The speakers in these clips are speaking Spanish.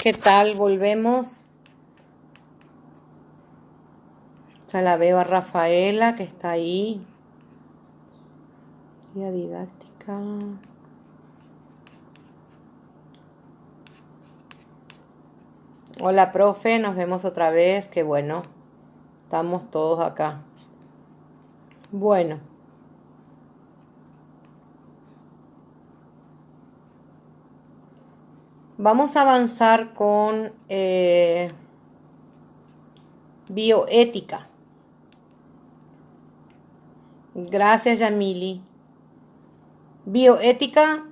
¿Qué tal? Volvemos. Ya la veo a Rafaela que está ahí. Guía didáctica. Hola, profe, nos vemos otra vez. Qué bueno. Estamos todos acá. Bueno. Vamos a avanzar con bioética. Gracias, Yamili. Bioética,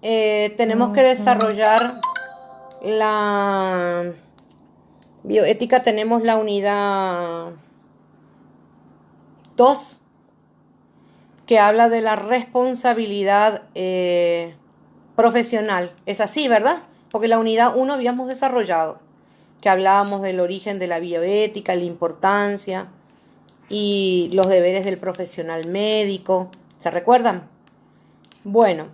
tenemos que desarrollar la bioética, tenemos la unidad 2, que habla de la responsabilidad profesional. Es así, ¿verdad? Porque la unidad 1 habíamos desarrollado, que hablábamos del origen de la bioética, la importancia y los deberes del profesional médico. ¿Se recuerdan? Bueno,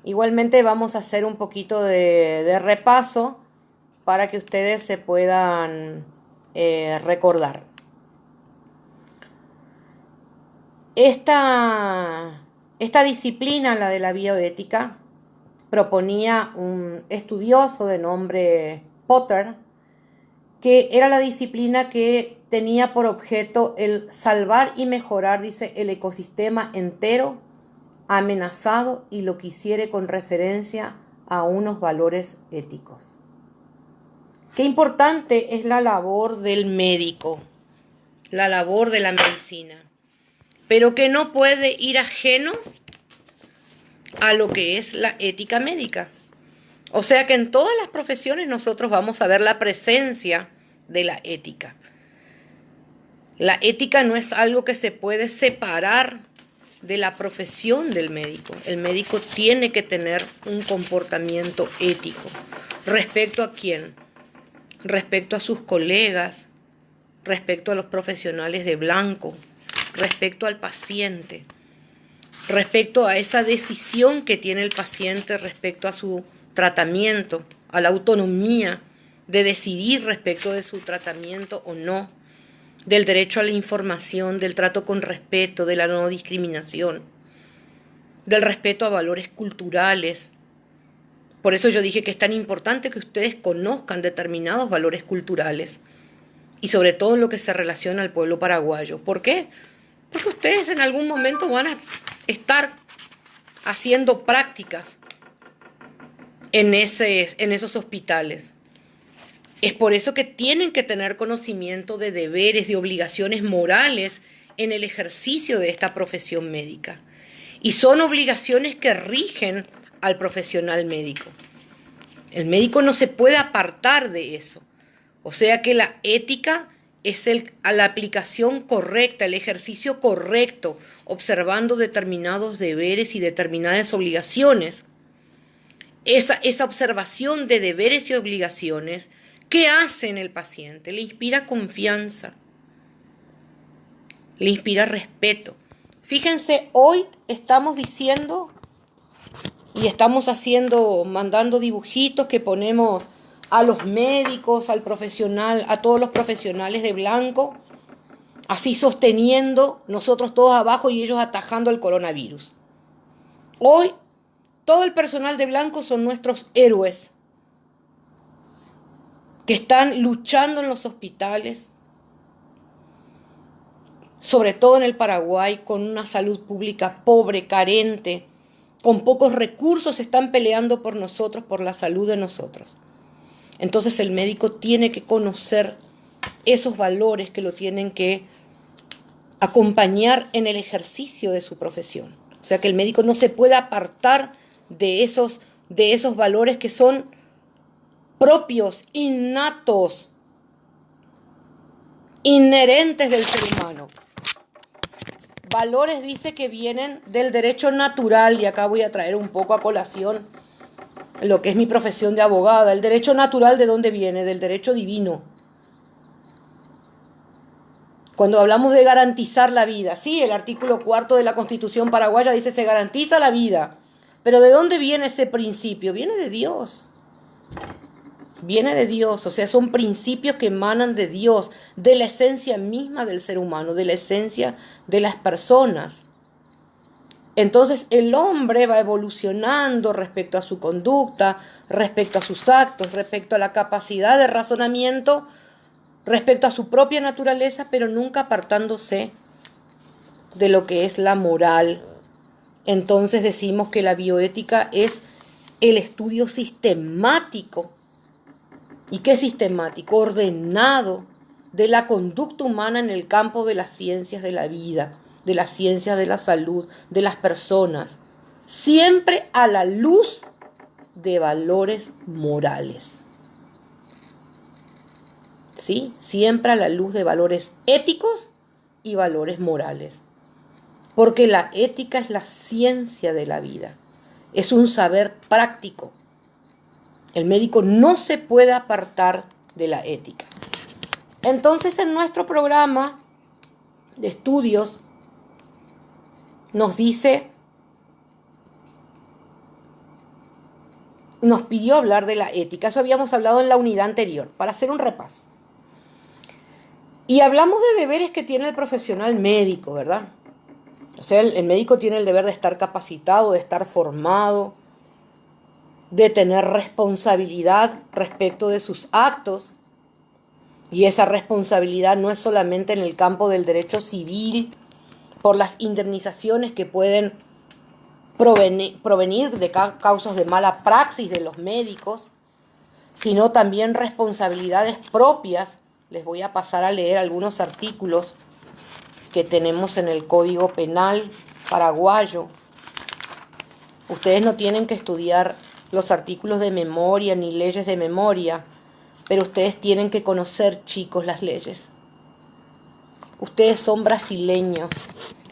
igualmente vamos a hacer un poquito de repaso para que ustedes se puedan recordar. Esta disciplina, la de la bioética, proponía un estudioso de nombre Potter, que era la disciplina que tenía por objeto el salvar y mejorar, dice, el ecosistema entero amenazado y lo que hiciere con referencia a unos valores éticos. Qué importante es la labor del médico, la labor de la medicina, pero que no puede ir ajeno a lo que es la ética médica. O sea que en todas las profesiones nosotros vamos a ver la presencia de la ética. La ética no es algo que se puede separar de la profesión del médico. El médico tiene que tener un comportamiento ético. ¿Respecto a quién? Respecto a sus colegas, respecto a los profesionales de blanco, respecto al paciente, respecto a esa decisión que tiene el paciente respecto a su tratamiento, a la autonomía de decidir respecto de su tratamiento o no, del derecho a la información, del trato con respeto, de la no discriminación, del respeto a valores culturales. Por eso yo dije que es tan importante que ustedes conozcan determinados valores culturales y sobre todo en lo que se relaciona al pueblo paraguayo. ¿Por qué? Porque ustedes en algún momento van a estar haciendo prácticas en esos hospitales. Es por eso que tienen que tener conocimiento de deberes, de obligaciones morales en el ejercicio de esta profesión médica. Y son obligaciones que rigen al profesional médico. El médico no se puede apartar de eso. O sea que la ética es a la aplicación correcta, el ejercicio correcto, observando determinados deberes y determinadas obligaciones. Esa observación de deberes y obligaciones, ¿qué hace en el paciente? Le inspira confianza, le inspira respeto. Fíjense, hoy estamos diciendo y estamos mandando dibujitos que ponemos a los médicos, al profesional, a todos los profesionales de blanco, así sosteniendo, nosotros todos abajo y ellos atajando el coronavirus. Hoy, todo el personal de blanco son nuestros héroes, que están luchando en los hospitales, sobre todo en el Paraguay, con una salud pública pobre, carente, con pocos recursos, están peleando por nosotros, por la salud de nosotros. Entonces el médico tiene que conocer esos valores que lo tienen que acompañar en el ejercicio de su profesión. O sea que el médico no se puede apartar de esos valores que son propios, innatos, inherentes del ser humano. Valores, dice, que vienen del derecho natural, y acá voy a traer un poco a colación lo que es mi profesión de abogada. El derecho natural, ¿de dónde viene? Del derecho divino. Cuando hablamos de garantizar la vida, sí, el artículo 4 de la Constitución paraguaya dice se garantiza la vida, pero ¿de dónde viene ese principio? Viene de Dios. viene de Dios, o sea, son principios que emanan de Dios, de la esencia misma del ser humano, de la esencia de las personas. Entonces el hombre va evolucionando respecto a su conducta, respecto a sus actos, respecto a la capacidad de razonamiento, respecto a su propia naturaleza, pero nunca apartándose de lo que es la moral. Entonces decimos que la bioética es el estudio sistemático. ¿Y qué sistemático? Ordenado de la conducta humana en el campo de las ciencias de la vida, de las ciencias de la salud, de las personas, siempre a la luz de valores morales. ¿Sí? Siempre a la luz de valores éticos y valores morales. Porque la ética es la ciencia de la vida, es un saber práctico. El médico no se puede apartar de la ética. Entonces, en nuestro programa de estudios nos pidió hablar de la ética. Eso habíamos hablado en la unidad anterior, para hacer un repaso. Y hablamos de deberes que tiene el profesional médico, ¿verdad? O sea, el médico tiene el deber de estar capacitado, de estar formado, de tener responsabilidad respecto de sus actos. Y esa responsabilidad no es solamente en el campo del derecho civil, por las indemnizaciones que pueden provenir de causas de mala praxis de los médicos, sino también responsabilidades propias. Les voy a pasar a leer algunos artículos que tenemos en el Código Penal paraguayo. Ustedes no tienen que estudiar los artículos de memoria ni leyes de memoria, pero ustedes tienen que conocer, chicos, las leyes. Ustedes son brasileños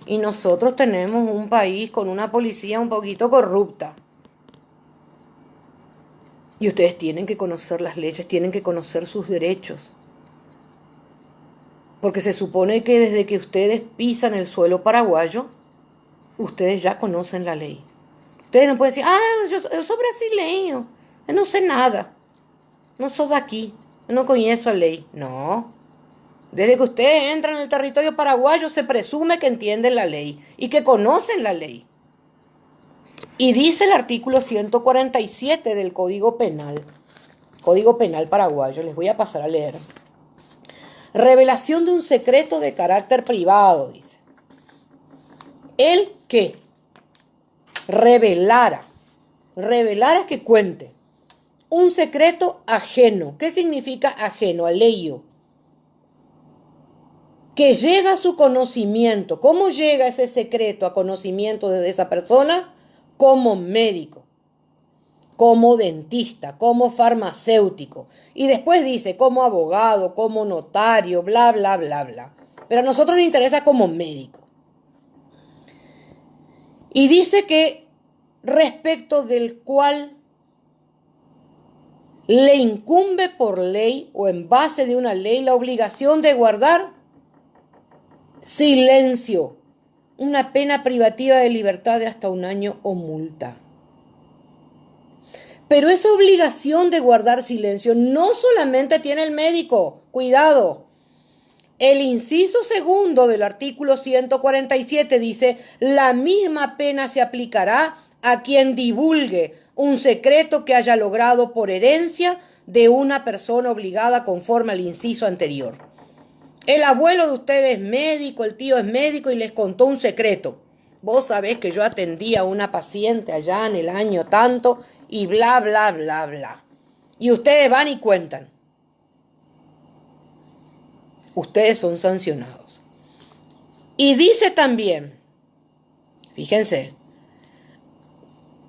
y nosotros tenemos un país con una policía un poquito corrupta. Y ustedes tienen que conocer las leyes, tienen que conocer sus derechos. Porque se supone que desde que ustedes pisan el suelo paraguayo, ustedes ya conocen la ley. Ustedes no pueden decir, yo soy brasileño, yo no sé nada, no soy de aquí, yo no conozco la ley. No, desde que ustedes entran en el territorio paraguayo se presume que entienden la ley y que conocen la ley. Y dice el artículo 147 del Código Penal paraguayo, les voy a pasar a leer. Revelación de un secreto de carácter privado, dice. El que revelara es que cuente un secreto ajeno. ¿Qué significa ajeno? Aleio. Que llega a su conocimiento. ¿Cómo llega ese secreto a conocimiento de esa persona? Como médico, como dentista, como farmacéutico. Y después dice como abogado, como notario, bla, bla, bla, bla. Pero a nosotros nos interesa como médico. Y dice que respecto del cual le incumbe por ley o en base de una ley la obligación de guardar silencio, una pena privativa de libertad de hasta 1 año o multa. Pero esa obligación de guardar silencio no solamente tiene el médico, cuidado. El inciso segundo del artículo 147 dice, la misma pena se aplicará a quien divulgue un secreto que haya logrado por herencia de una persona obligada conforme al inciso anterior. El abuelo de ustedes es médico, el tío es médico y les contó un secreto. Vos sabés que yo atendí a una paciente allá en el año tanto y bla, bla, bla, bla. Y ustedes van y cuentan. Ustedes son sancionados. Y dice también, fíjense,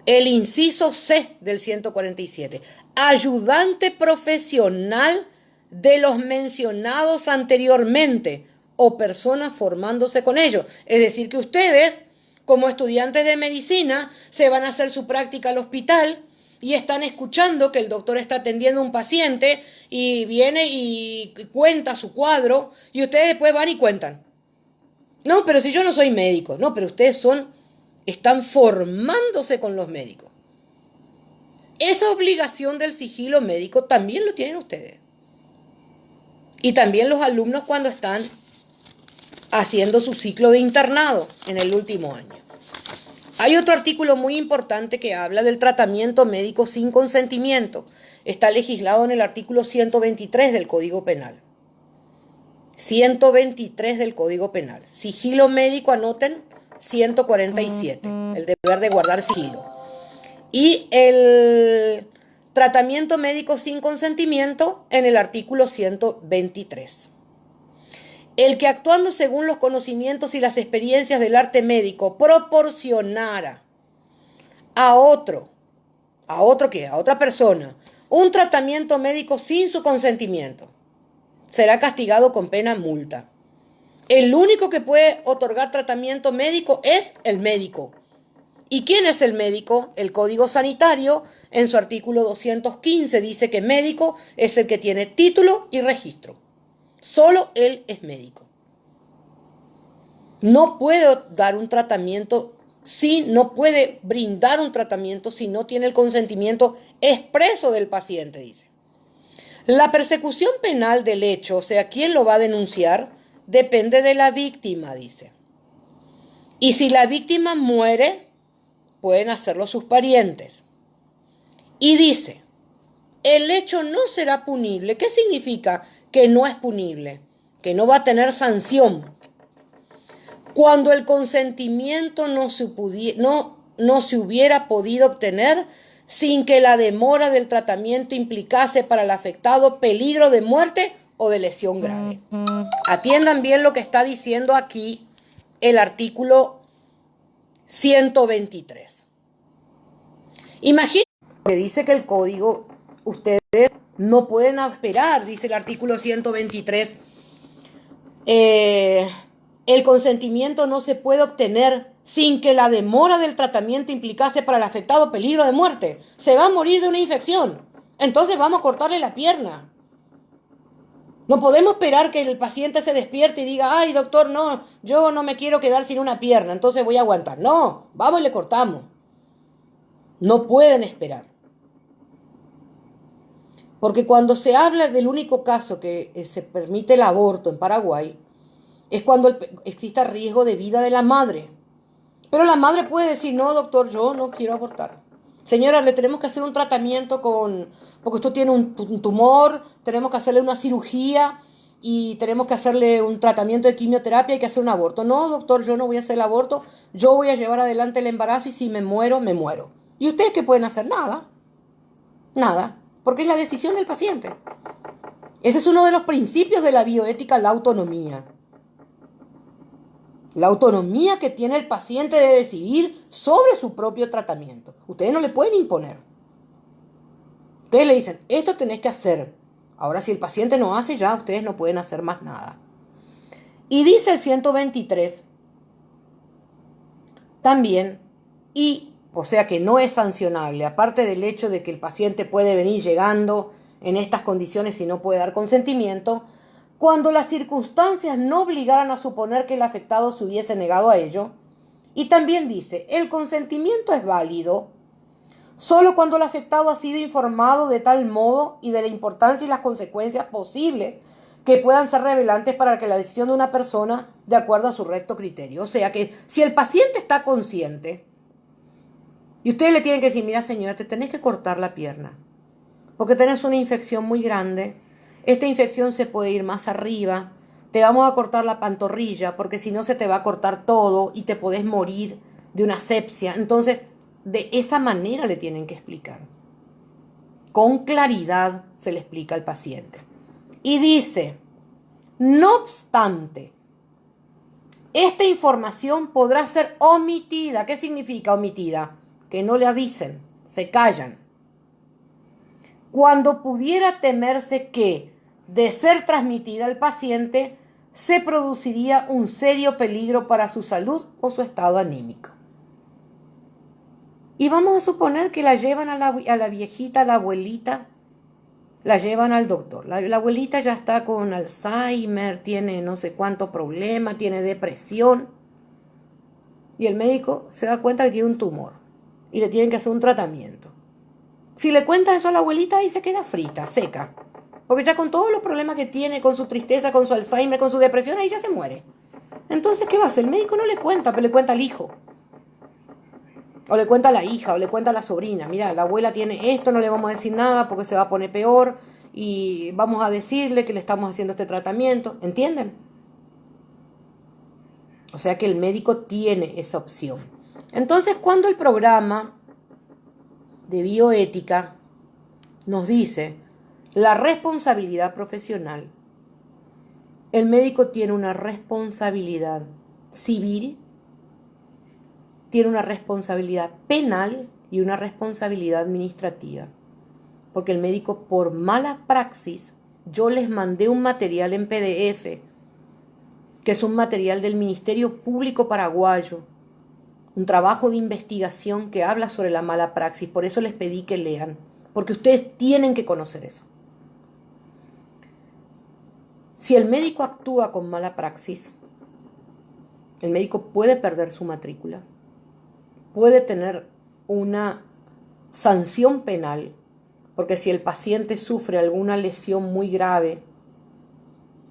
el inciso C del 147, ayudante profesional de los mencionados anteriormente o personas formándose con ellos. Es decir, que ustedes, como estudiantes de medicina, se van a hacer su práctica al hospital y están escuchando que el doctor está atendiendo a un paciente y viene y cuenta su cuadro y ustedes después van y cuentan. No, pero si yo no soy médico. No, pero ustedes están formándose con los médicos. esa obligación del sigilo médico también lo tienen ustedes. Y también los alumnos cuando están haciendo su ciclo de internado en el último año. Hay otro artículo muy importante que habla del tratamiento médico sin consentimiento. Está legislado en el artículo 123 del Código Penal. 123 del Código Penal. Sigilo médico, anoten, 147. El deber de guardar sigilo. Y el tratamiento médico sin consentimiento en el artículo 123. El que actuando según los conocimientos y las experiencias del arte médico proporcionara a otra persona, un tratamiento médico sin su consentimiento, será castigado con pena multa. El único que puede otorgar tratamiento médico es el médico. ¿Y quién es el médico? El Código Sanitario, en su artículo 215, dice que médico es el que tiene título y registro. Solo él es médico. No puede dar un tratamiento, no puede brindar un tratamiento si no tiene el consentimiento expreso del paciente, dice. La persecución penal del hecho, o sea, quién lo va a denunciar, depende de la víctima, dice. Y si la víctima muere, pueden hacerlo sus parientes. Y dice, el hecho no será punible. ¿Qué significa que no es punible? Que no va a tener sanción. Cuando el consentimiento no se hubiera podido obtener sin que la demora del tratamiento implicase para el afectado peligro de muerte o de lesión grave. Atiendan bien lo que está diciendo aquí el artículo 123. Imagínense que dice que el código, ustedes no pueden esperar, dice el artículo 123, el consentimiento no se puede obtener sin que la demora del tratamiento implicase para el afectado peligro de muerte. Se va a morir de una infección, entonces vamos a cortarle la pierna. No podemos esperar que el paciente se despierte y diga, ay doctor, no, yo no me quiero quedar sin una pierna, entonces voy a aguantar. No, vamos y le cortamos. No pueden esperar. Porque cuando se habla del único caso que se permite el aborto en Paraguay, es cuando exista riesgo de vida de la madre. Pero la madre puede decir, no doctor, yo no quiero abortar. Señora, le tenemos que hacer un tratamiento porque usted tiene un tumor, tenemos que hacerle una cirugía y tenemos que hacerle un tratamiento de quimioterapia, hay que hacer un aborto. No, doctor, yo no voy a hacer el aborto, yo voy a llevar adelante el embarazo y si me muero, me muero. ¿Y ustedes qué pueden hacer? Nada. Nada. Porque es la decisión del paciente. Ese es uno de los principios de la bioética, la autonomía. La autonomía que tiene el paciente de decidir sobre su propio tratamiento. Ustedes no le pueden imponer. Ustedes le dicen, esto tenés que hacer. Ahora, si el paciente no hace, ya ustedes no pueden hacer más nada. Y dice el 123 también, o sea que no es sancionable, aparte del hecho de que el paciente puede venir llegando en estas condiciones y no puede dar consentimiento, cuando las circunstancias no obligaran a suponer que el afectado se hubiese negado a ello. Y también dice, el consentimiento es válido solo cuando el afectado ha sido informado de tal modo y de la importancia y las consecuencias posibles que puedan ser revelantes para que la decisión de una persona de acuerdo a su recto criterio. O sea que si el paciente está consciente y ustedes le tienen que decir, mira señora, te tenés que cortar la pierna porque tenés una infección muy grande. Esta infección se puede ir más arriba. Te vamos a cortar la pantorrilla porque si no se te va a cortar todo y te podés morir de una asepsia. Entonces, de esa manera le tienen que explicar. Con claridad se le explica al paciente. Y dice, no obstante, esta información podrá ser omitida. ¿Qué significa omitida? Que no la dicen, se callan. Cuando pudiera temerse que, de ser transmitida al paciente, se produciría un serio peligro para su salud o su estado anímico. Y vamos a suponer que la llevan a la viejita, a la abuelita, la llevan al doctor. La abuelita ya está con Alzheimer, tiene no sé cuánto problema, tiene depresión. Y el médico se da cuenta que tiene un tumor y le tienen que hacer un tratamiento. Si le cuentas eso a la abuelita, ahí se queda frita, seca. Porque ya con todos los problemas que tiene, con su tristeza, con su Alzheimer, con su depresión, ahí ya se muere. Entonces, ¿qué va a hacer? El médico no le cuenta, pero le cuenta al hijo. O le cuenta a la hija, o le cuenta a la sobrina. Mira, la abuela tiene esto, no le vamos a decir nada porque se va a poner peor. Y vamos a decirle que le estamos haciendo este tratamiento. ¿Entienden? O sea que el médico tiene esa opción. Entonces, cuando el programa de bioética nos dice la responsabilidad profesional, el médico tiene una responsabilidad civil, tiene una responsabilidad penal y una responsabilidad administrativa. Porque el médico, por mala praxis, yo les mandé un material en PDF, que es un material del Ministerio Público Paraguayo, un trabajo de investigación que habla sobre la mala praxis. Por eso les pedí que lean, porque ustedes tienen que conocer eso. Si el médico actúa con mala praxis, el médico puede perder su matrícula, puede tener una sanción penal, porque si el paciente sufre alguna lesión muy grave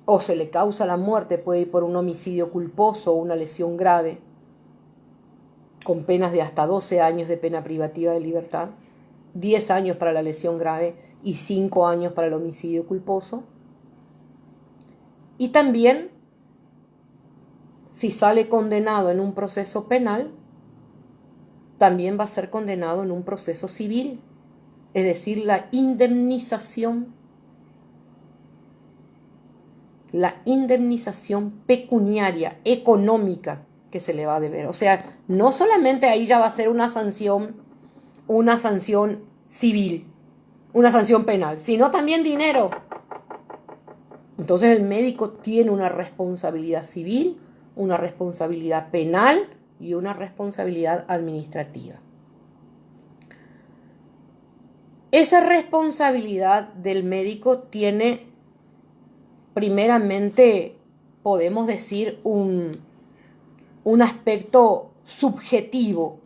o se le causa la muerte, puede ir por un homicidio culposo o una lesión grave, con penas de hasta 12 años de pena privativa de libertad, 10 años para la lesión grave y 5 años para el homicidio culposo. Y también, si sale condenado en un proceso penal, también va a ser condenado en un proceso civil, es decir, la indemnización pecuniaria, económica que se le va a deber. O sea, no solamente ahí ya va a ser una sanción civil, una sanción penal, sino también dinero. Entonces el médico tiene una responsabilidad civil, una responsabilidad penal y una responsabilidad administrativa. Esa responsabilidad del médico tiene, primeramente, podemos decir, un aspecto subjetivo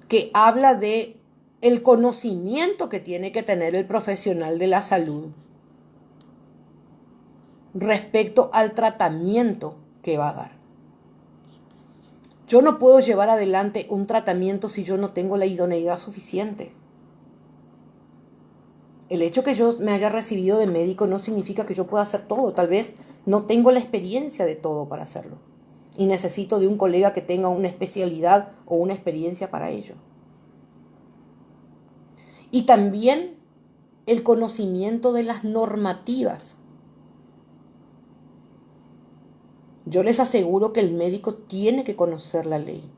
que habla de el conocimiento que tiene que tener el profesional de la salud respecto al tratamiento que va a dar. Yo no puedo llevar adelante un tratamiento si yo no tengo la idoneidad suficiente. El hecho que yo me haya recibido de médico no significa que yo pueda hacer todo. Tal vez no tengo la experiencia de todo para hacerlo. Y necesito de un colega que tenga una especialidad o una experiencia para ello. Y también el conocimiento de las normativas. Yo les aseguro que el médico tiene que conocer la ley,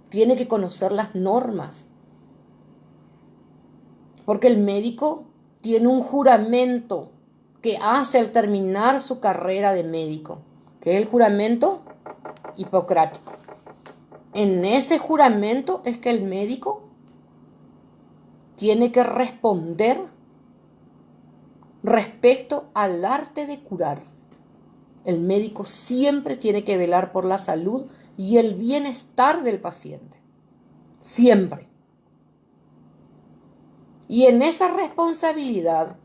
tiene que conocer las normas, porque el médico tiene un juramento que hace al terminar su carrera de médico, que es el juramento hipocrático. En ese juramento es que el médico tiene que responder respecto al arte de curar. El médico siempre tiene que velar por la salud y el bienestar del paciente. Siempre. Y en esa responsabilidad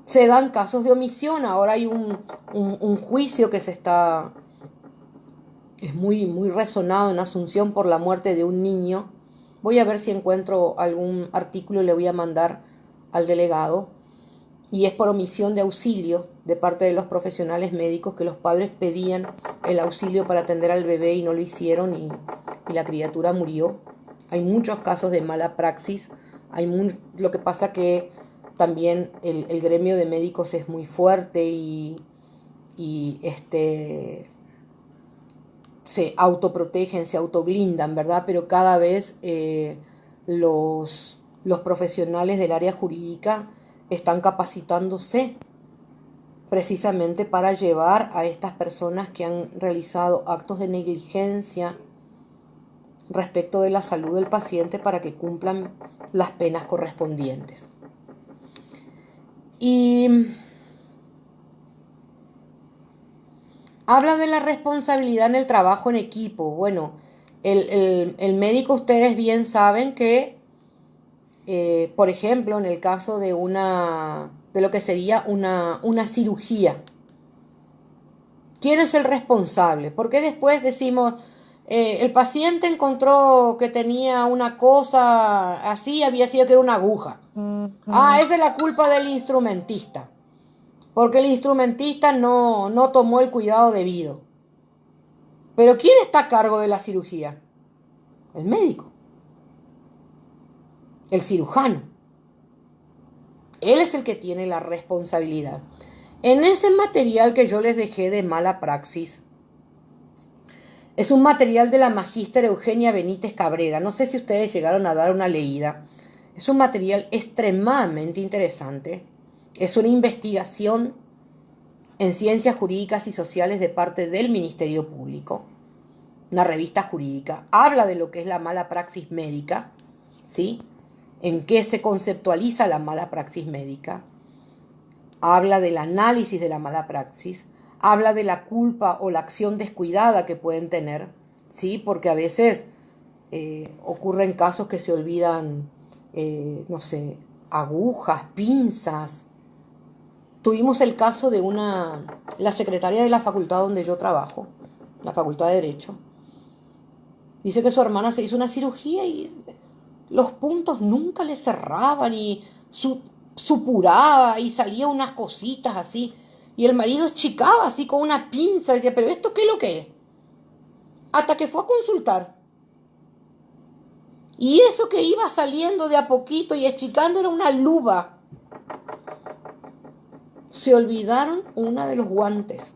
se dan casos de omisión. Ahora hay un juicio que es muy resonado en Asunción por la muerte de un niño. Voy a ver si encuentro algún artículo y le voy a mandar al delegado. Y es por omisión de auxilio de parte de los profesionales médicos, que los padres pedían el auxilio para atender al bebé y no lo hicieron y la criatura murió. Hay muchos casos de mala praxis. Lo que pasa que también el gremio de médicos es muy fuerte y se autoprotegen, se autoblindan, ¿verdad? Pero cada vez los profesionales del área jurídica están capacitándose precisamente para llevar a estas personas que han realizado actos de negligencia respecto de la salud del paciente para que cumplan las penas correspondientes. Y habla de la responsabilidad en el trabajo en equipo. Bueno, el médico, ustedes bien saben que Por ejemplo, en el caso de lo que sería una cirugía. ¿Quién es el responsable? Porque después decimos, el paciente encontró que tenía una cosa así, había sido que era una aguja. Ah, esa es la culpa del instrumentista, porque el instrumentista no tomó el cuidado debido. Pero ¿quién está a cargo de la cirugía? El médico, el cirujano. Él es el que tiene la responsabilidad. En ese material que yo les dejé de mala praxis, es un material de la magíster Eugenia Benítez Cabrera. No sé si ustedes llegaron a dar una leída. Es un material extremadamente interesante. Es una investigación en ciencias jurídicas y sociales de parte del Ministerio Público. Una revista jurídica. Habla de lo que es la mala praxis médica, ¿sí? En qué se conceptualiza la mala praxis médica. Habla del análisis de la mala praxis. Habla de la culpa o la acción descuidada que pueden tener, ¿sí? Porque a veces ocurren casos que se olvidan, no sé, agujas, pinzas. Tuvimos el caso de la secretaria de la facultad donde yo trabajo, la Facultad de Derecho. Dice que su hermana se hizo una cirugía y los puntos nunca le cerraban y supuraba y salía unas cositas así. Y el marido chicaba así con una pinza, decía, pero ¿esto qué es lo que es? Hasta que fue a consultar. Y eso que iba saliendo de a poquito y achicando era una luva. Se olvidaron una de los guantes,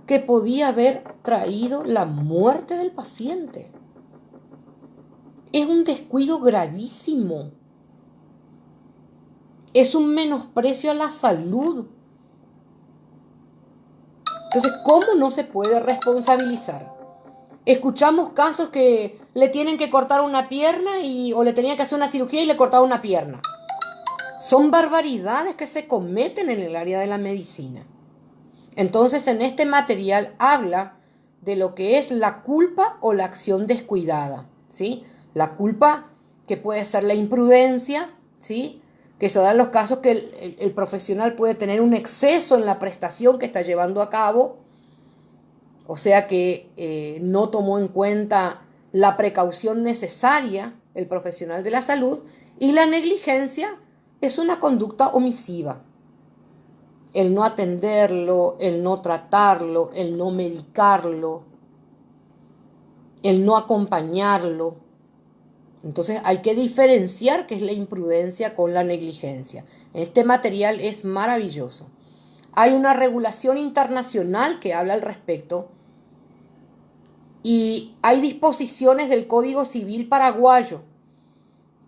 que podía haber traído la muerte del paciente. Es un descuido gravísimo. Es un menosprecio a la salud. Entonces, ¿cómo no se puede responsabilizar? Escuchamos casos que le tienen que cortar una pierna o le tenían que hacer una cirugía y le cortaron una pierna. Son barbaridades que se cometen en el área de la medicina. Entonces, en este material habla de lo que es la culpa o la acción descuidada, ¿sí? La culpa, que puede ser la imprudencia, ¿sí? Que se da en los casos que el profesional puede tener un exceso en la prestación que está llevando a cabo, o sea que no tomó en cuenta la precaución necesaria el profesional de la salud, y la negligencia es una conducta omisiva. El no atenderlo, el no tratarlo, el no medicarlo, el no acompañarlo. Entonces hay que diferenciar qué es la imprudencia con la negligencia. Este material es maravilloso. Hay una regulación internacional que habla al respecto y hay disposiciones del Código Civil paraguayo.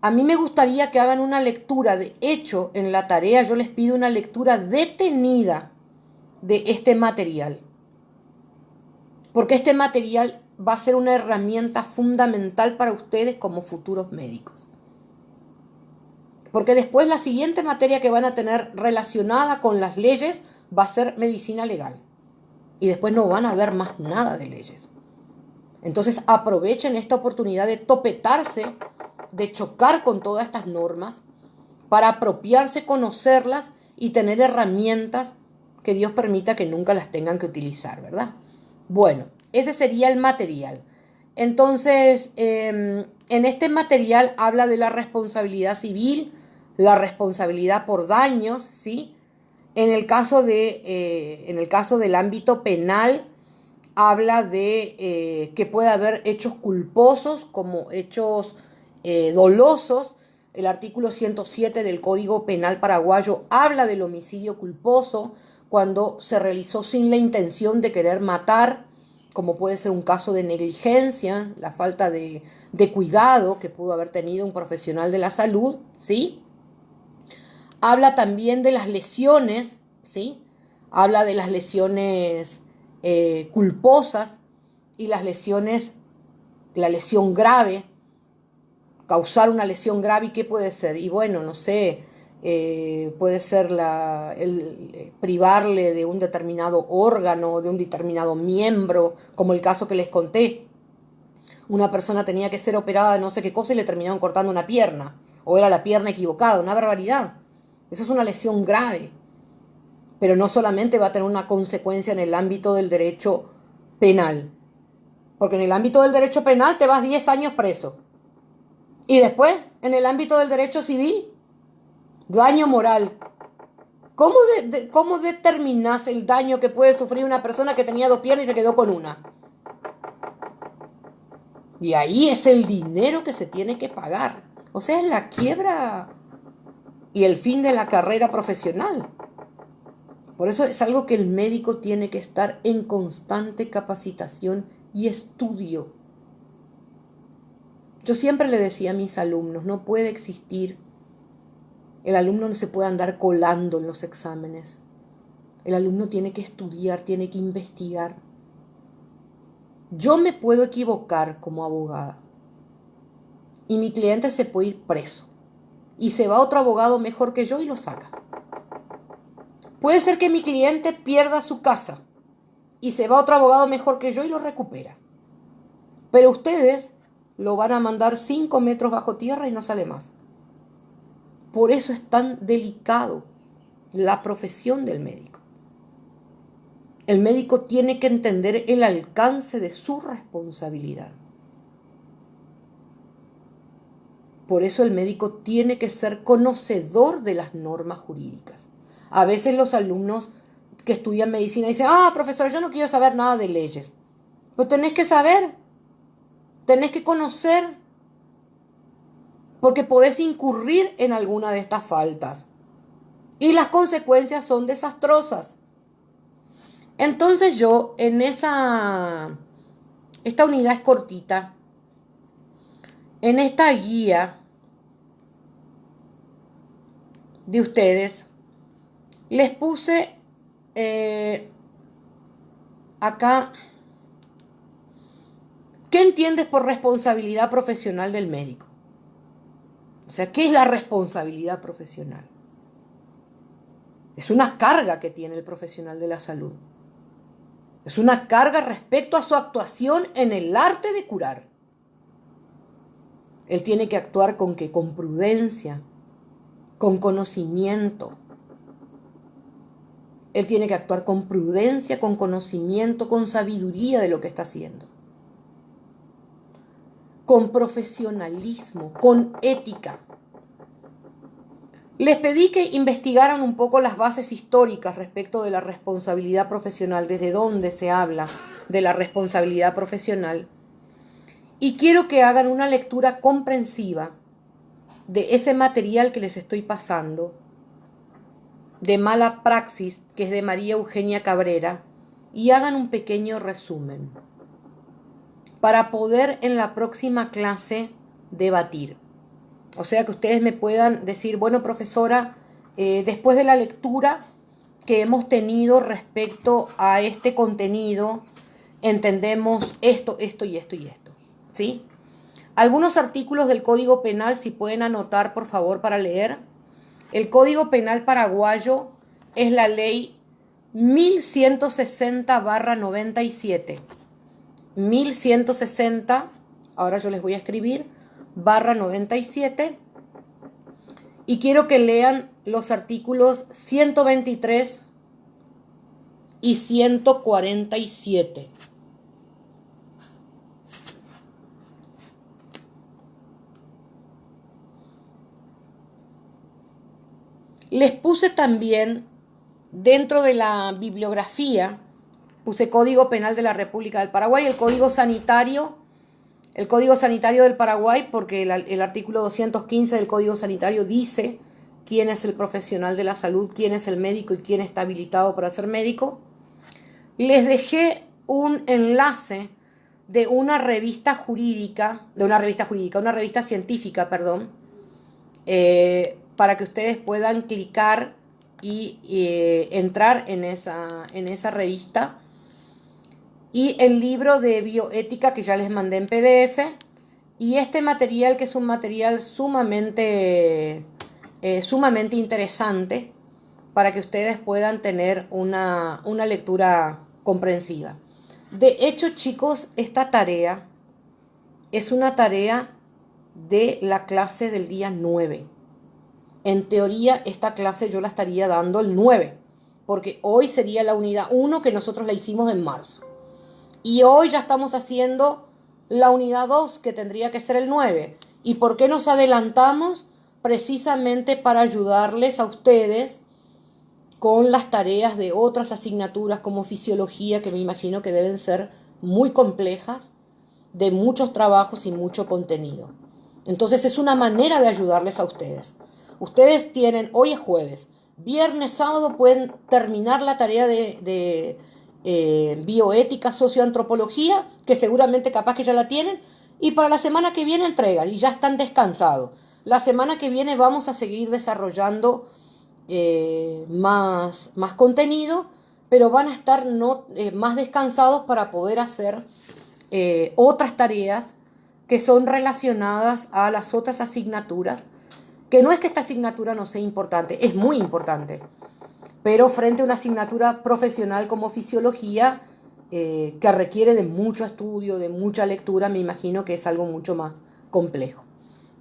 A mí me gustaría que hagan una lectura. De hecho, en la tarea yo les pido una lectura detenida de este material, porque este material va a ser una herramienta fundamental para ustedes como futuros médicos. Porque después la siguiente materia que van a tener relacionada con las leyes va a ser medicina legal. Y después no van a ver más nada de leyes. Entonces aprovechen esta oportunidad de topetarse, de chocar con todas estas normas, para apropiarse, conocerlas y tener herramientas que Dios permita que nunca las tengan que utilizar, ¿verdad? Bueno, ese sería el material. Entonces, en este material habla de la responsabilidad civil, la responsabilidad por daños, ¿sí? En el caso del ámbito penal, habla de que puede haber hechos culposos como hechos dolosos. El artículo 107 del Código Penal paraguayo habla del homicidio culposo cuando se realizó sin la intención de querer matar, como puede ser un caso de negligencia, la falta de cuidado que pudo haber tenido un profesional de la salud, ¿sí? Habla también de las lesiones, ¿sí? Habla de las lesiones culposas y las lesiones, la lesión grave, causar una lesión grave. ¿Y qué puede ser? Y bueno, no sé, puede ser privarle de un determinado órgano, de un determinado miembro, como el caso que les conté. Una persona tenía que ser operada de no sé qué cosa y le terminaron cortando una pierna. o era la pierna equivocada, una barbaridad. Eso es una lesión grave. Pero no solamente va a tener una consecuencia en el ámbito del derecho penal, porque en el ámbito del derecho penal te vas 10 años preso. Y después, en el ámbito del derecho civil, daño moral. ¿Cómo determinas el daño que puede sufrir una persona que tenía 2 piernas y se quedó con una? Y ahí es el dinero que se tiene que pagar. O sea, es la quiebra y el fin de la carrera profesional. Por eso es algo que el médico tiene que estar en constante capacitación y estudio. Yo siempre le decía a mis alumnos, no puede existir, el alumno no se puede andar colando en los exámenes. El alumno tiene que estudiar, tiene que investigar. Yo me puedo equivocar como abogada y mi cliente se puede ir preso y se va otro abogado mejor que yo y lo saca. Puede ser que mi cliente pierda su casa y se va otro abogado mejor que yo y lo recupera. Pero ustedes lo van a mandar 5 metros bajo tierra y no sale más. Por eso es tan delicado la profesión del médico. El médico tiene que entender el alcance de su responsabilidad. Por eso el médico tiene que ser conocedor de las normas jurídicas. A veces los alumnos que estudian medicina dicen, profesor, yo no quiero saber nada de leyes. Pero tenés que saber, tenés que conocer, porque podés incurrir en alguna de estas faltas. Y las consecuencias son desastrosas. Entonces yo, esta unidad es cortita, en esta guía de ustedes, les puse acá, ¿qué entiendes por responsabilidad profesional del médico? O sea, ¿qué es la responsabilidad profesional? Es una carga que tiene el profesional de la salud. Es una carga respecto a su actuación en el arte de curar. Él tiene que actuar con prudencia, con conocimiento. Él tiene que actuar con prudencia, con conocimiento, con sabiduría de lo que está haciendo. Con profesionalismo, con ética. Les pedí que investigaran un poco las bases históricas respecto de la responsabilidad profesional, desde dónde se habla de la responsabilidad profesional. Y quiero que hagan una lectura comprensiva de ese material que les estoy pasando, de Mala Praxis, que es de María Eugenia Cabrera, y hagan un pequeño resumen para poder en la próxima clase debatir. O sea, que ustedes me puedan decir, bueno, profesora, después de la lectura que hemos tenido respecto a este contenido, entendemos esto, esto y esto y esto, ¿sí? Algunos artículos del Código Penal, si pueden anotar, por favor, para leer. El Código Penal paraguayo es la ley 1160/97. 1160, ahora yo les voy a escribir, /97. Y quiero que lean los artículos 123 y 147. Les puse también, dentro de la bibliografía, puse Código Penal de la República del Paraguay, el Código Sanitario del Paraguay, porque el artículo 215 del Código Sanitario dice quién es el profesional de la salud, quién es el médico y quién está habilitado para ser médico. Les dejé un enlace de una revista científica, para que ustedes puedan clicar y entrar en esa revista. Y el libro de bioética que ya les mandé en PDF. Y este material, que es un material sumamente interesante para que ustedes puedan tener una lectura comprensiva. De hecho, chicos, esta tarea es una tarea de la clase del día 9. En teoría, esta clase yo la estaría dando el 9, porque hoy sería la unidad 1 que nosotros la hicimos en marzo. Y hoy ya estamos haciendo la unidad 2, que tendría que ser el 9. ¿Y por qué nos adelantamos? Precisamente para ayudarles a ustedes con las tareas de otras asignaturas como fisiología, que me imagino que deben ser muy complejas, de muchos trabajos y mucho contenido. Entonces es una manera de ayudarles a ustedes. Ustedes tienen, hoy es jueves, viernes, sábado pueden terminar la tarea de bioética, socioantropología, que seguramente capaz que ya la tienen, y para la semana que viene entregan y ya están descansados. La semana que viene vamos a seguir desarrollando más contenido, pero van a estar más descansados para poder hacer otras tareas que son relacionadas a las otras asignaturas, que no es que esta asignatura no sea importante, es muy importante, pero frente a una asignatura profesional como fisiología, que requiere de mucho estudio, de mucha lectura, me imagino que es algo mucho más complejo.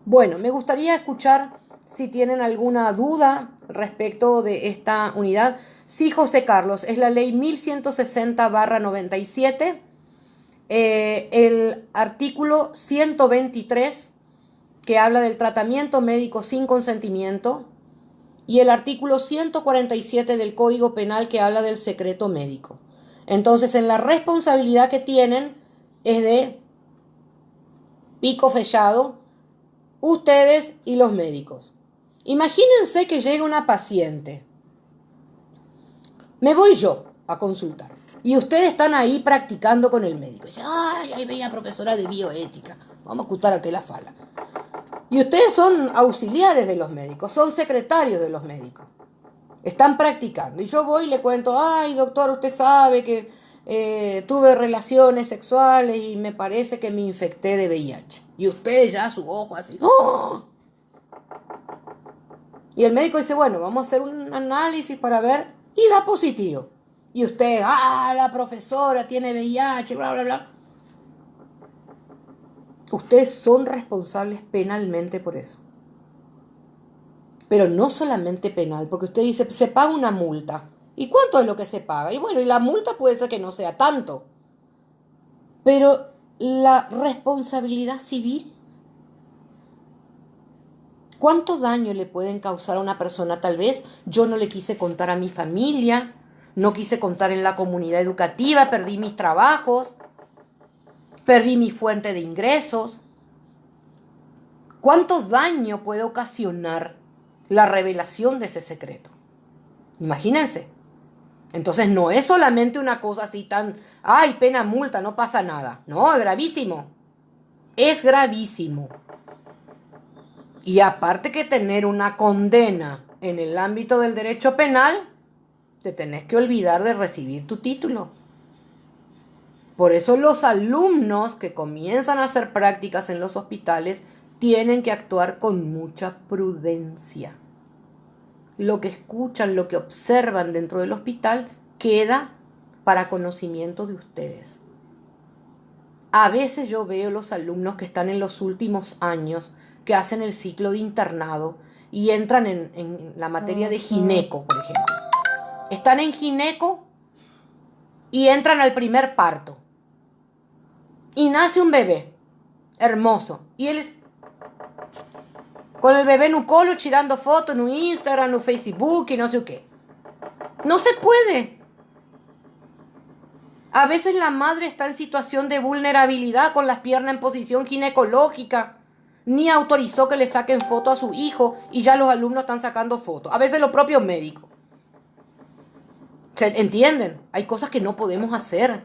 Bueno, me gustaría escuchar si tienen alguna duda respecto de esta unidad. Sí, José Carlos, es la ley 1160/97, el artículo 123, que habla del tratamiento médico sin consentimiento, y el artículo 147 del Código Penal, que habla del secreto médico. Entonces, en la responsabilidad que tienen es de pico fechado, ustedes y los médicos. Imagínense que llega una paciente. Me voy yo a consultar. Y ustedes están ahí practicando con el médico. Y dicen, ay, ahí venía profesora de bioética. Vamos a escuchar a qué la fala. Y ustedes son auxiliares de los médicos, son secretarios de los médicos. Están practicando. Y yo voy y le cuento, ay, doctor, usted sabe que tuve relaciones sexuales y me parece que me infecté de VIH. Y ustedes ya su ojo así, ¡oh! Y el médico dice, bueno, vamos a hacer un análisis para ver, y da positivo. Y usted, la profesora tiene VIH, bla, bla, bla. Ustedes son responsables penalmente por eso. Pero no solamente penal, porque usted dice, se paga una multa. ¿Y cuánto es lo que se paga? Y bueno, y la multa puede ser que no sea tanto. Pero la responsabilidad civil, ¿cuánto daño le pueden causar a una persona? Tal vez yo no le quise contar a mi familia, no quise contar en la comunidad educativa, perdí mis trabajos, perdí mi fuente de ingresos. ¿Cuánto daño puede ocasionar la revelación de ese secreto? Imagínense. Entonces no es solamente una cosa así tan, ay, pena multa, no pasa nada. No, es gravísimo. Es gravísimo. Y aparte que tener una condena en el ámbito del derecho penal, te tenés que olvidar de recibir tu título. Por eso los alumnos que comienzan a hacer prácticas en los hospitales tienen que actuar con mucha prudencia. Lo que escuchan, lo que observan dentro del hospital queda para conocimiento de ustedes. A veces yo veo los alumnos que están en los últimos años, que hacen el ciclo de internado y entran en la materia de gineco, por ejemplo. Están en gineco y entran al primer parto. Y nace un bebé hermoso. Y él con el bebé en un colo, tirando fotos en un Instagram, en un Facebook y no sé qué. No se puede. A veces la madre está en situación de vulnerabilidad con las piernas en posición ginecológica. Ni autorizó que le saquen foto a su hijo y ya los alumnos están sacando fotos. A veces los propios médicos. ¿Se entienden? Hay cosas que no podemos hacer.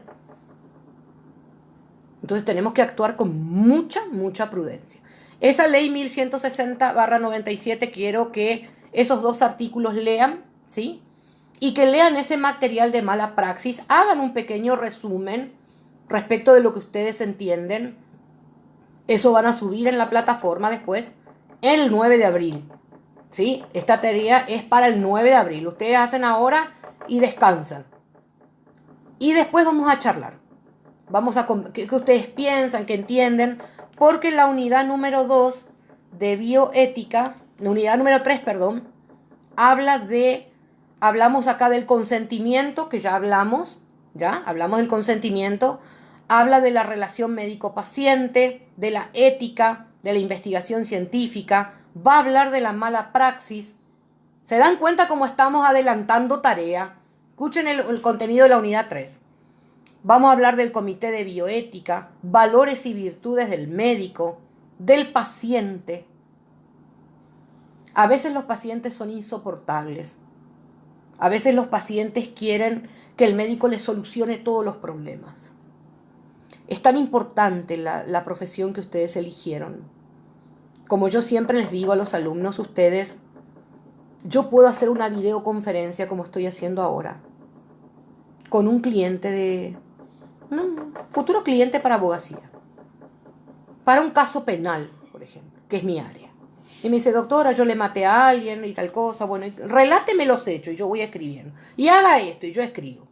Entonces tenemos que actuar con mucha prudencia. Esa ley 1160/97 quiero que esos dos artículos lean, ¿sí? Y que lean ese material de mala praxis, hagan un pequeño resumen respecto de lo que ustedes entienden. Eso van a subir en la plataforma después, el 9 de abril, ¿sí? Esta tarea es para el 9 de abril. Ustedes hacen ahora y descansan. Y después vamos a charlar. Vamos a qué ustedes piensan, qué entienden, porque la unidad número 2 de bioética, la unidad número 3, perdón, hablamos acá del consentimiento, que ya hablamos del consentimiento, habla de la relación médico-paciente, de la ética, de la investigación científica, va a hablar de la mala praxis. ¿Se dan cuenta cómo estamos adelantando tarea? Escuchen el contenido de la unidad 3. Vamos a hablar del comité de bioética, valores y virtudes del médico, del paciente. A veces los pacientes son insoportables. A veces los pacientes quieren que el médico les solucione todos los problemas. Es tan importante la profesión que ustedes eligieron. Como yo siempre les digo a los alumnos, yo puedo hacer una videoconferencia como estoy haciendo ahora, con un futuro cliente para abogacía, para un caso penal, por ejemplo, que es mi área. Y me dice, doctora, yo le maté a alguien y tal cosa, bueno, reláteme los hechos y yo voy escribiendo. Y haga esto y yo escribo.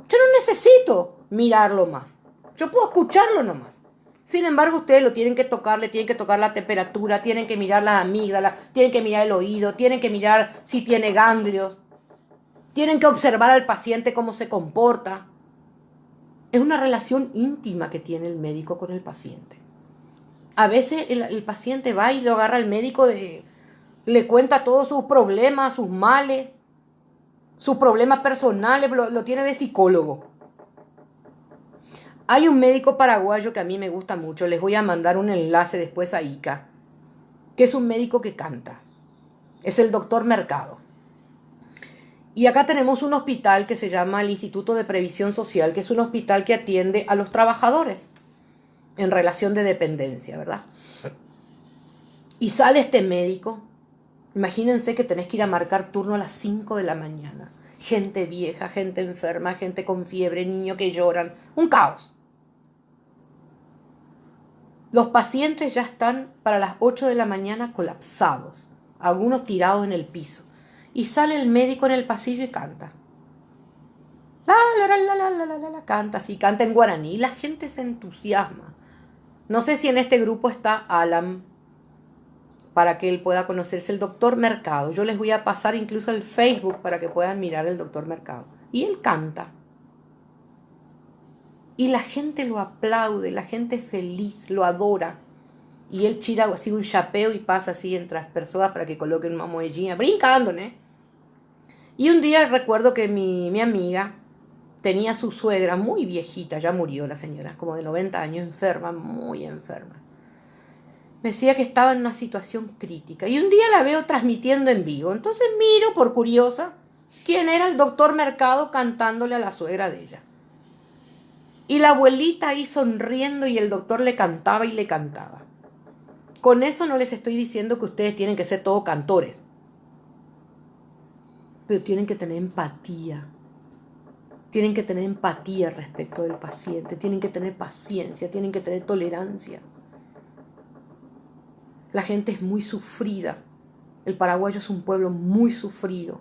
Yo no necesito mirarlo más. Yo puedo escucharlo nomás. Sin embargo, ustedes lo tienen que tocar, le tienen que tocar la temperatura, tienen que mirar la amígdala, tienen que mirar el oído, tienen que mirar si tiene ganglios, tienen que observar al paciente cómo se comporta. Es una relación íntima que tiene el médico con el paciente. A veces el paciente va y lo agarra al médico, le cuenta todos sus problemas, sus males, sus problemas personales, lo tiene de psicólogo. Hay un médico paraguayo que a mí me gusta mucho, les voy a mandar un enlace después a Ica, que es un médico que canta. Es el doctor Mercado. Y acá tenemos un hospital que se llama el Instituto de Previsión Social, que es un hospital que atiende a los trabajadores en relación de dependencia, ¿verdad? Y sale este médico, imagínense que tenés que ir a marcar turno a las 5 de la mañana. Gente vieja, gente enferma, gente con fiebre, niños que lloran, un caos. Los pacientes ya están para las 8 de la mañana colapsados, algunos tirados en el piso. Y sale el médico en el pasillo y canta. Canta así, canta en guaraní. Y la gente se entusiasma. No sé si en este grupo está Alan, para que él pueda conocerse, el doctor Mercado. Yo les voy a pasar incluso el Facebook para que puedan mirar el doctor Mercado. Y él canta. Y la gente lo aplaude, la gente feliz, lo adora. Y él tira así un chapeo y pasa así entre las personas para que coloquen una moedilla, brincando, ¿no? Y un día recuerdo que mi amiga tenía a su suegra muy viejita, ya murió la señora, como de 90 años, enferma, muy enferma. Me decía que estaba en una situación crítica. Y un día la veo transmitiendo en vivo. Entonces miro, por curiosa, quién era el doctor Mercado cantándole a la suegra de ella. Y la abuelita ahí sonriendo y el doctor le cantaba y le cantaba. Con eso no les estoy diciendo que ustedes tienen que ser todos cantores. Pero tienen que tener empatía. Tienen que tener empatía respecto del paciente. Tienen que tener paciencia. Tienen que tener tolerancia. La gente es muy sufrida. El paraguayo es un pueblo muy sufrido.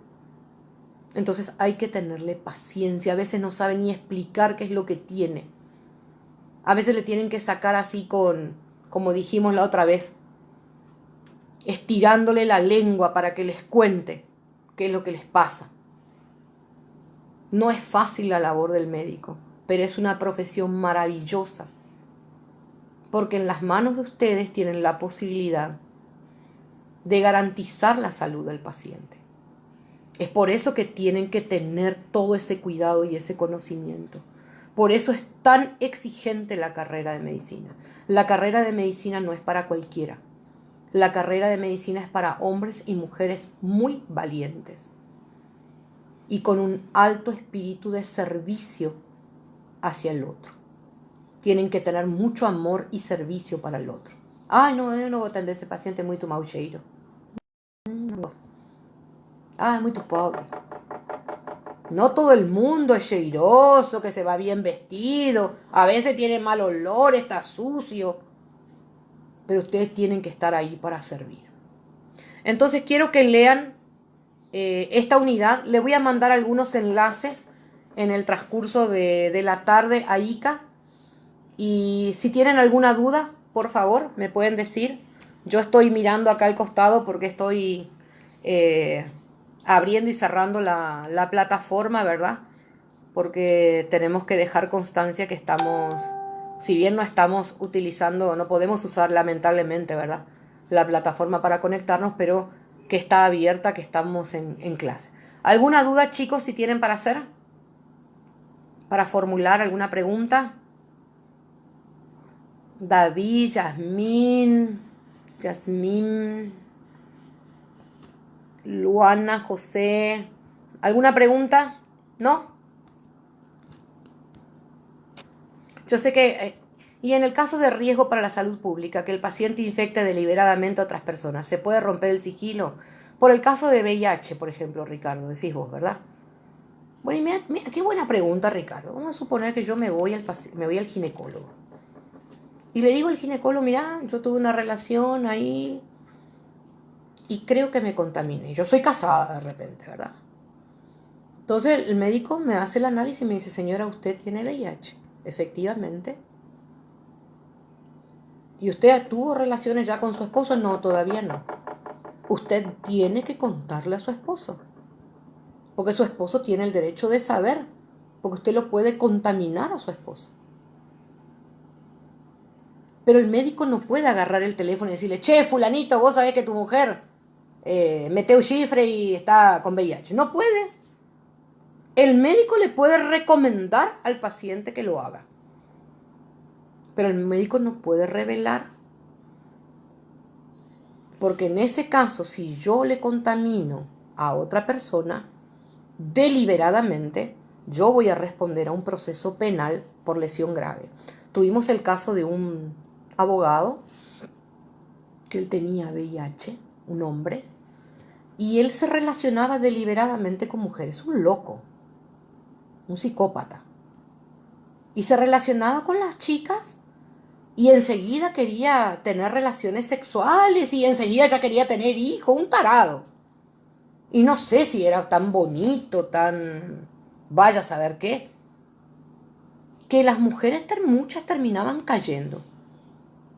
Entonces hay que tenerle paciencia. A veces no sabe ni explicar qué es lo que tiene. A veces le tienen que sacar así como dijimos la otra vez, estirándole la lengua para que les cuente qué es lo que les pasa. No es fácil la labor del médico, pero es una profesión maravillosa. Porque en las manos de ustedes tienen la posibilidad de garantizar la salud del paciente. Es por eso que tienen que tener todo ese cuidado y ese conocimiento. Por eso es tan exigente la carrera de medicina. La carrera de medicina no es para cualquiera. La carrera de medicina es para hombres y mujeres muy valientes y con un alto espíritu de servicio hacia el otro. Tienen que tener mucho amor y servicio para el otro. Ay, no, yo no voy a atender a ese paciente muy maucheiro. Ah, es muy pobre. No todo el mundo es cheiroso, que se va bien vestido. A veces tiene mal olor, está sucio. Pero ustedes tienen que estar ahí para servir. Entonces quiero que lean esta unidad. Le voy a mandar algunos enlaces en el transcurso de la tarde a Ica. Y si tienen alguna duda, por favor, me pueden decir. Yo estoy mirando acá al costado porque estoy eh, abriendo y cerrando la plataforma, ¿verdad? Porque tenemos que dejar constancia que estamos, si bien no estamos utilizando, no podemos usar lamentablemente, ¿verdad? La plataforma para conectarnos, pero que está abierta, que estamos en clase. ¿Alguna duda, chicos, si tienen para hacer? ¿Para formular alguna pregunta? David, Yasmín, Luana, José. ¿Alguna pregunta? ¿No? Yo sé que, y en el caso de riesgo para la salud pública, que el paciente infecte deliberadamente a otras personas, ¿se puede romper el sigilo? Por el caso de VIH, por ejemplo, Ricardo, decís vos, ¿verdad? Bueno, y mira, qué buena pregunta, Ricardo. Vamos a suponer que yo me voy al ginecólogo. Y le digo al ginecólogo, mira, yo tuve una relación ahí y creo que me contaminé. Yo soy casada de repente, ¿verdad? Entonces el médico me hace el análisis y me dice, señora, usted tiene VIH. Efectivamente. ¿Y usted tuvo relaciones ya con su esposo? No, todavía no. Usted tiene que contarle a su esposo. Porque su esposo tiene el derecho de saber. Porque usted lo puede contaminar a su esposo. Pero el médico no puede agarrar el teléfono y decirle, che, fulanito, vos sabés que tu mujer mete un chifre y está con VIH. No puede. El médico le puede recomendar al paciente que lo haga. Pero el médico no puede revelar. Porque en ese caso, si yo le contamino a otra persona, deliberadamente, yo voy a responder a un proceso penal por lesión grave. Tuvimos el caso de un abogado que él tenía VIH, un hombre, y él se relacionaba deliberadamente con mujeres, un loco, un psicópata. Y se relacionaba con las chicas y enseguida quería tener relaciones sexuales y enseguida ya quería tener hijos, un tarado. Y no sé si era tan bonito, tan... vaya a saber qué. Que las mujeres muchas terminaban cayendo.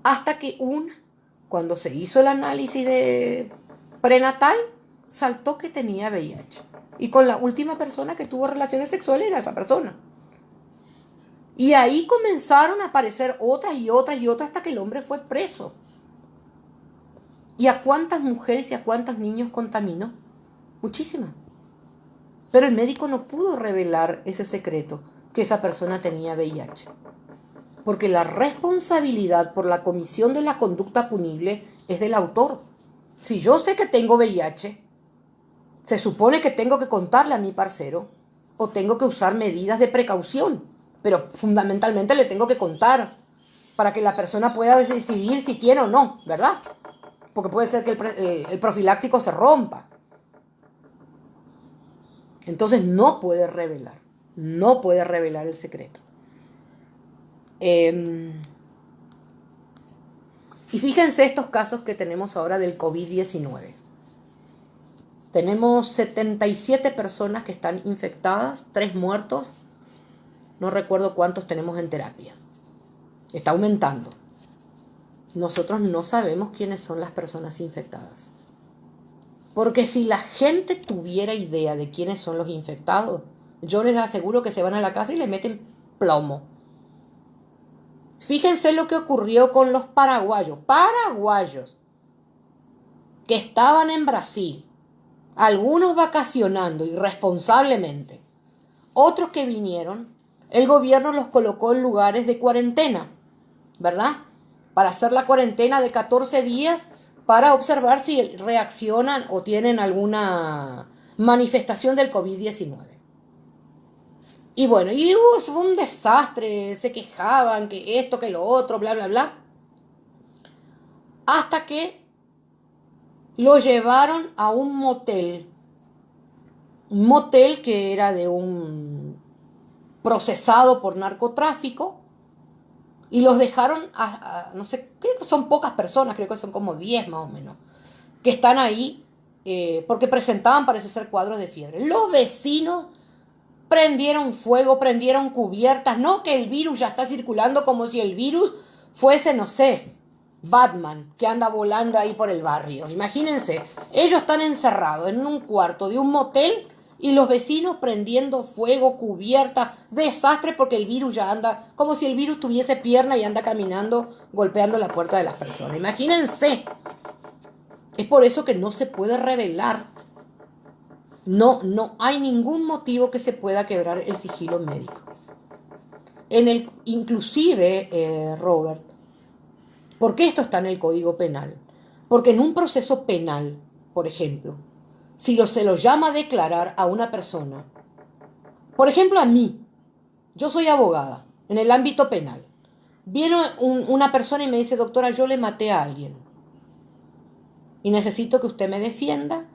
Hasta que una, cuando se hizo el análisis de prenatal, saltó que tenía VIH. Y con la última persona que tuvo relaciones sexuales era esa persona. Y ahí comenzaron a aparecer otras y otras y otras hasta que el hombre fue preso. ¿Y a cuántas mujeres y a cuántos niños contaminó? Muchísimas. Pero el médico no pudo revelar ese secreto, que esa persona tenía VIH. Porque la responsabilidad por la comisión de la conducta punible es del autor. Si yo sé que tengo VIH, se supone que tengo que contarle a mi parcero o tengo que usar medidas de precaución, pero fundamentalmente le tengo que contar para que la persona pueda decidir si tiene o no, ¿verdad? Porque puede ser que el profiláctico se rompa. Entonces no puede revelar el secreto. Y fíjense estos casos que tenemos ahora del COVID-19. Tenemos 77 personas que están infectadas, 3 muertos, no recuerdo cuántos tenemos en terapia. Está aumentando. Nosotros no sabemos quiénes son las personas infectadas. Porque si la gente tuviera idea de quiénes son los infectados, yo les aseguro que se van a la casa y le meten plomo. Fíjense lo que ocurrió con los paraguayos que estaban en Brasil, algunos vacacionando irresponsablemente, otros que vinieron, el gobierno los colocó en lugares de cuarentena, ¿verdad? Para hacer la cuarentena de 14 días para observar si reaccionan o tienen alguna manifestación del COVID-19. Y bueno, y fue un desastre, se quejaban que esto, que lo otro, bla, bla, bla. Hasta que lo llevaron a un motel que era de un procesado por narcotráfico, y los dejaron no sé, creo que son pocas personas, creo que son como 10 más o menos, que están ahí porque presentaban, parece ser, cuadros de fiebre. Los vecinos prendieron fuego, prendieron cubiertas, no que el virus ya está circulando como si el virus fuese, no sé, Batman, que anda volando ahí por el barrio. Imagínense, ellos están encerrados en un cuarto de un motel y los vecinos prendiendo fuego, cubierta, desastre porque el virus ya anda, como si el virus tuviese pierna y anda caminando, golpeando la puerta de las personas. Imagínense. Es por eso que no se puede revelar. No hay ningún motivo que se pueda quebrar el sigilo médico. Inclusive, Robert, ¿por qué esto está en el Código Penal? Porque en un proceso penal, por ejemplo, si se lo llama a declarar a una persona, por ejemplo a mí, yo soy abogada en el ámbito penal, viene una persona y me dice, doctora, yo le maté a alguien y necesito que usted me defienda,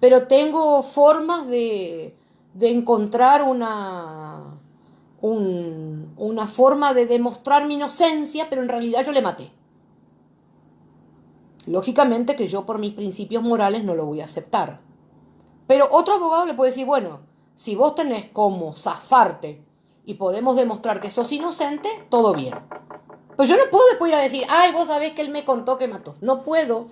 pero tengo formas de encontrar una forma de demostrar mi inocencia, pero en realidad yo le maté. Lógicamente que yo por mis principios morales no lo voy a aceptar. Pero otro abogado le puede decir, bueno, si vos tenés cómo zafarte y podemos demostrar que sos inocente, todo bien. Pues yo no puedo después ir a decir, ay, vos sabés que él me contó que mató. No puedo.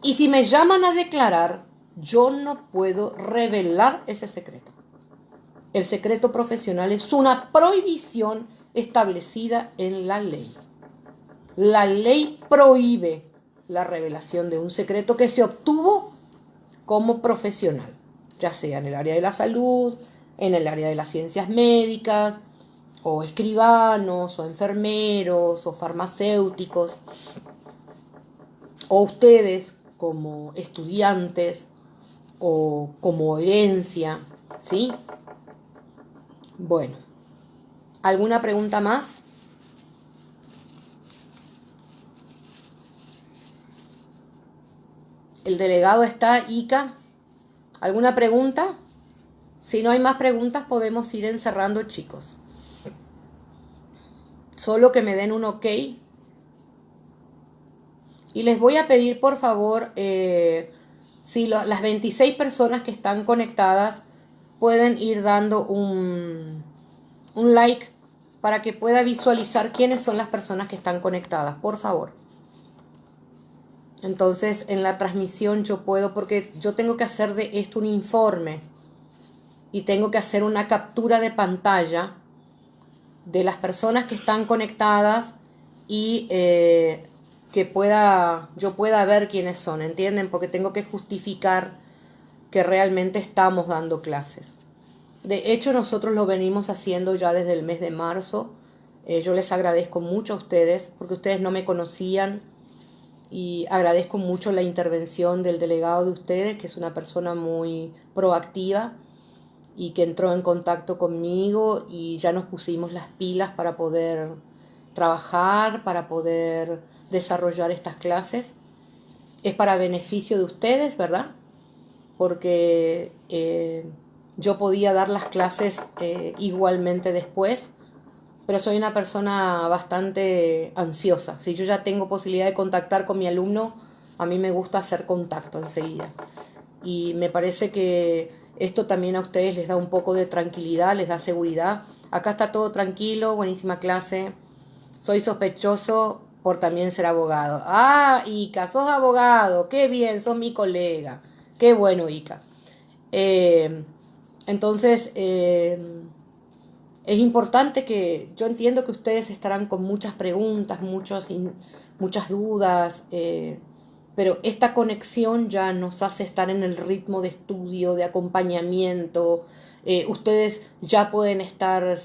Y si me llaman a declarar, yo no puedo revelar ese secreto. El secreto profesional es una prohibición establecida en la ley. La ley prohíbe la revelación de un secreto que se obtuvo como profesional, ya sea en el área de la salud, en el área de las ciencias médicas, o escribanos, o enfermeros, o farmacéuticos, o ustedes como estudiantes, o como herencia, ¿sí? Bueno, ¿alguna pregunta más? El delegado está, Ica. ¿Alguna pregunta? Si no hay más preguntas, podemos ir encerrando, chicos. Solo que me den un ok. Y les voy a pedir, por favor, si las 26 personas que están conectadas pueden ir dando un like para que pueda visualizar quiénes son las personas que están conectadas, por favor. Entonces, en la transmisión yo puedo, porque yo tengo que hacer de esto un informe y tengo que hacer una captura de pantalla de las personas que están conectadas y que yo pueda ver quiénes son, ¿entienden? Porque tengo que justificar que realmente estamos dando clases. De hecho, nosotros lo venimos haciendo ya desde el mes de marzo. Yo les agradezco mucho a ustedes porque ustedes no me conocían. Y agradezco mucho la intervención del delegado de ustedes, que es una persona muy proactiva y que entró en contacto conmigo y ya nos pusimos las pilas para poder trabajar, para poder desarrollar estas clases. Es para beneficio de ustedes, ¿verdad? Porque yo podía dar las clases igualmente después, pero soy una persona bastante ansiosa. Si yo ya tengo posibilidad de contactar con mi alumno, a mí me gusta hacer contacto enseguida. Y me parece que esto también a ustedes les da un poco de tranquilidad, les da seguridad. Acá está todo tranquilo, buenísima clase. Soy sospechoso por también ser abogado. Ah, Ica, sos abogado, qué bien, sos mi colega. Qué bueno, Ica. Entonces, es importante que yo entiendo que ustedes estarán con muchas preguntas, muchas dudas, pero esta conexión ya nos hace estar en el ritmo de estudio, de acompañamiento. Ustedes ya pueden estar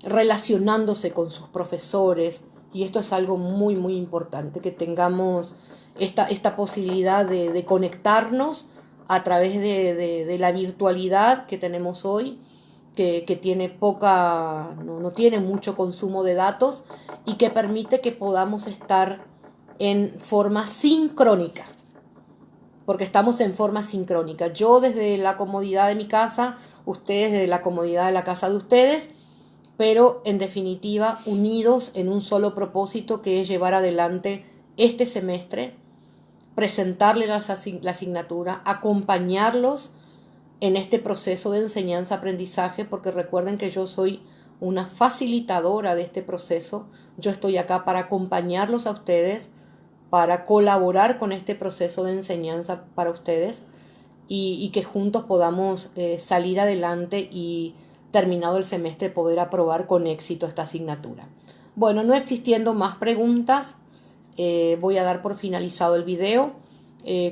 relacionándose con sus profesores y esto es algo muy, muy importante, que tengamos esta posibilidad de conectarnos a través de la virtualidad que tenemos hoy, que tiene no tiene mucho consumo de datos y que permite que podamos estar en forma sincrónica, porque estamos en forma sincrónica. Yo desde la comodidad de mi casa, ustedes desde la comodidad de la casa de ustedes, pero en definitiva unidos en un solo propósito, que es llevar adelante este semestre, presentarles la asignatura, acompañarlos en este proceso de enseñanza-aprendizaje, porque recuerden que yo soy una facilitadora de este proceso. Yo estoy acá para acompañarlos a ustedes, para colaborar con este proceso de enseñanza para ustedes y que juntos podamos salir adelante y terminado el semestre poder aprobar con éxito esta asignatura. Bueno, no existiendo más preguntas, voy a dar por finalizado el video.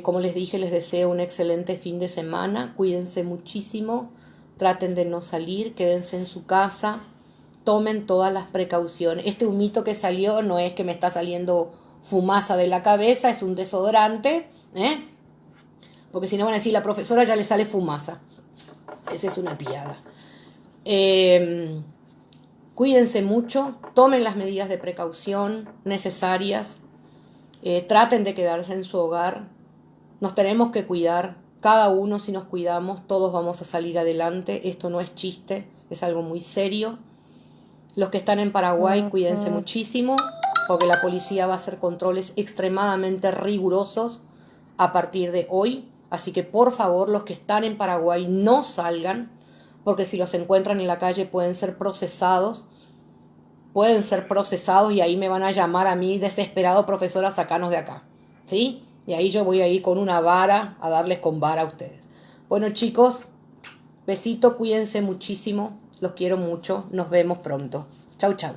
Como les dije, les deseo un excelente fin de semana. Cuídense muchísimo, traten de no salir, quédense en su casa, tomen todas las precauciones. Este humito que salió no es que me está saliendo fumaza de la cabeza, es un desodorante, porque si no van a decir, la profesora ya le sale fumaza. Esa es una piada. Cuídense mucho, tomen las medidas de precaución necesarias, traten de quedarse en su hogar. Nos tenemos que cuidar, cada uno si nos cuidamos, todos vamos a salir adelante. Esto no es chiste, es algo muy serio. Los que están en Paraguay, cuídense muchísimo, porque la policía va a hacer controles extremadamente rigurosos a partir de hoy. Así que por favor, los que están en Paraguay no salgan, porque si los encuentran en la calle pueden ser procesados y ahí me van a llamar a mí, desesperado, profesora, sacanos de acá, ¿sí? Y ahí yo voy a ir con una vara a darles con vara a ustedes. Bueno, chicos, besito, cuídense muchísimo, los quiero mucho, nos vemos pronto. Chau, chau.